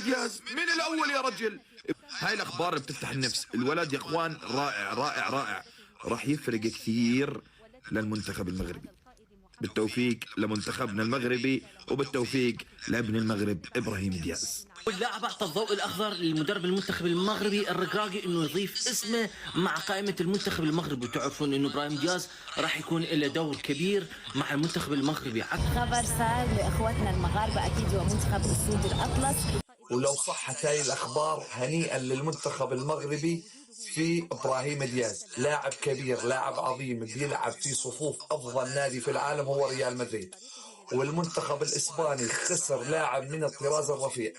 دياز من الاول يا رجل. هاي الاخبار بتفتح النفس. الولد يا اخوان رائع رائع رائع، راح يفرق كثير للمنتخب المغربي. بالتوفيق لمنتخبنا المغربي وبالتوفيق لابن المغرب ابراهيم دياز. واللاعب اعطى الضوء الاخضر للمدرب المنتخب المغربي الركراكي انه يضيف اسمه مع قائمه المنتخب المغربي، وتعرفون انه ابراهيم دياز راح يكون له دور كبير مع المنتخب المغربي. خبر سار لاخوتنا المغاربه اكيد هو منتخب السود الاطلس. ولو صحت هاي الاخبار هنيئا للمنتخب المغربي في ابراهيم دياز، لاعب كبير لاعب عظيم بيلعب في صفوف افضل نادي في العالم هو ريال مدريد. والمنتخب الاسباني خسر لاعب من الطراز الرفيع.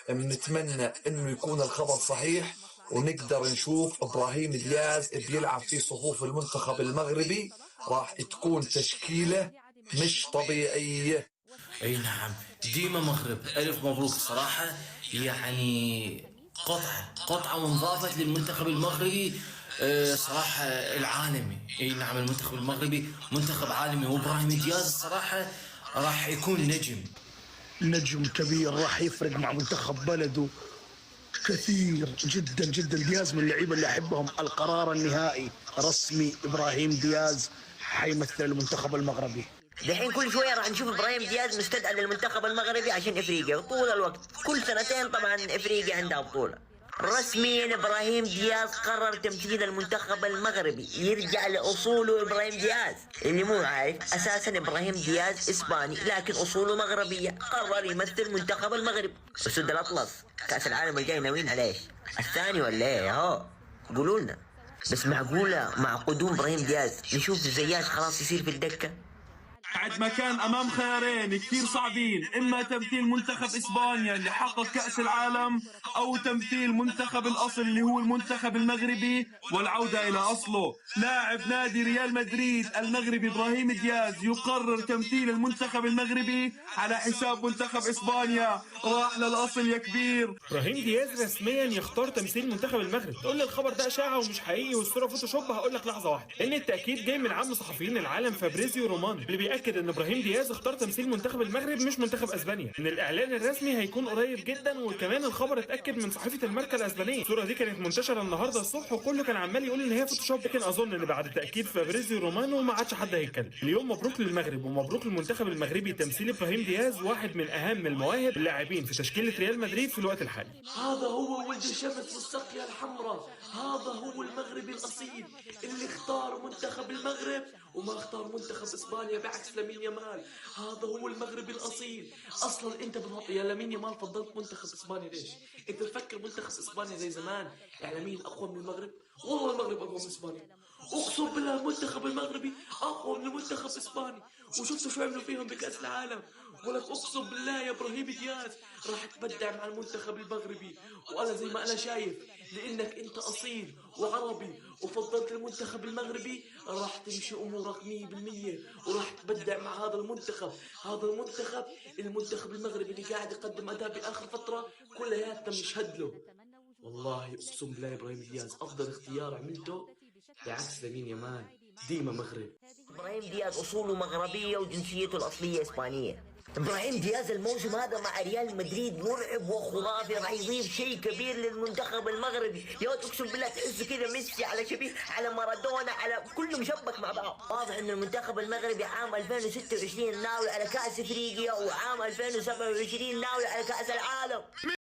بنتمنى انه يكون الخبر صحيح ونقدر نشوف ابراهيم دياز بيلعب في صفوف المنتخب المغربي. راح تكون تشكيلة مش طبيعية. اي نعم، ديما مغرب، الف مبروك صراحه. يعني قطعه وانضافت للمنتخب المغربي صراحه العالمي. اي نعم، المنتخب المغربي منتخب عالمي، وابراهيم دياز الصراحه راح يكون نجم كبير، راح يفرق مع منتخب بلده كثير جدا جدا. دياز من اللعيبه اللي احبهم. القرار النهائي رسمي، ابراهيم دياز حيمثل المنتخب المغربي. دحين كل شويه راح نشوف ابراهيم دياز مستدعى للمنتخب المغربي عشان افريقيا طول الوقت. كل سنتين طبعا افريقيا عندها بطوله. رسميا ابراهيم دياز قرر تمثيل المنتخب المغربي، يرجع لاصوله. ابراهيم دياز اللي مو عارف اساسا ابراهيم دياز اسباني لكن اصوله مغربيه، قرر يمثل منتخب المغرب. اسود الاطلس كاس العالم الجاي ناويين على ايش؟ الثاني ولا ايه؟ اهو قولوا لنا. بس معقوله مع قدوم ابراهيم دياز نشوف زياش خلاص يصير في الدكه؟ بعد ما كان امام خيارين كثير صعبين، اما تمثيل منتخب اسبانيا اللي حقق كأس العالم او تمثيل منتخب الاصل اللي هو المنتخب المغربي والعودة الى اصله. لاعب نادي ريال مدريد المغربي ابراهيم دياز يقرر تمثيل المنتخب المغربي على حساب منتخب اسبانيا. راح للاصل يا كبير. ابراهيم دياز رسميا يختار تمثيل منتخب المغرب. تقول لي الخبر ده اشاعه ومش حقيقي والصوره فوتوشوب، هقول لك لحظه واحده ان التاكيد جاي من عم صحفيين العالم فابريزيو رومانو، اللي بياكد ان ابراهيم دياز اختار تمثيل منتخب المغرب مش منتخب اسبانيا، ان الاعلان الرسمي هيكون قريب جدا. وكمان الخبر اتاكد من صحيفه الماركه الاسبانيه. الصوره دي كانت منتشره النهارده الصبح وكله كان عمال يقول ان هي فوتوشوب، لكن اظن ان بعد تاكيد فابريزيو رومانو ما عادش حد هيتكلم. اليوم مبروك للمغرب ومبروك للمنتخب المغربي تمثيل ابراهيم دياز، واحد من اهم المواهب اللاعبين في تشكيله ريال مدريد في الوقت الحالي. هذا هو ولد الشمس والسقيا الحمراء، هذا هو المغربي الاصيل اللي اختار منتخب المغرب وما اختار منتخب اسبانيا بعكس لامين يامال. هذا هو المغربي الاصيل. اصلا انت يا لامين يامال فضلت منتخب اسبانيا ليش؟ انت تفكر منتخب اسبانيا زي زمان يعني مين اقوى من المغرب؟ والله المغرب اقوى من اسبانيا، اقسم بالله. المنتخب المغربي اقوى من المنتخب الاسباني، وشفتوا شو عملوا فيهم بكاس العالم. ولك اقسم بالله يا ابراهيم دياز راح تبدع مع المنتخب المغربي. وانا زي ما انا شايف لانك انت اصيل وعربي وفضلت المنتخب المغربي راح تمشي امورك 100% وراح تبدع مع هذا المنتخب. المنتخب المغربي اللي قاعد يقدم اداء باخر فتره كلياتنا بنشهد له. والله اقسم بالله يا ابراهيم دياز افضل اختيار عملته بعكس لامين يامال. ديما مغرب. ابراهيم دياز اصوله مغربيه وجنسيته الاصليه اسبانيه. ابراهيم دياز الموسم هذا مع ريال مدريد مرعب وخرافي، راح يضيف شيء كبير للمنتخب المغربي. يا ولد اقسم بالله تحسه كذا ميسي على شبيه على مارادونا على كله مشبك مع بعض. واضح ان المنتخب المغربي عام 2026 ناوي على كاس افريقيا وعام 2027 ناوي على كاس العالم.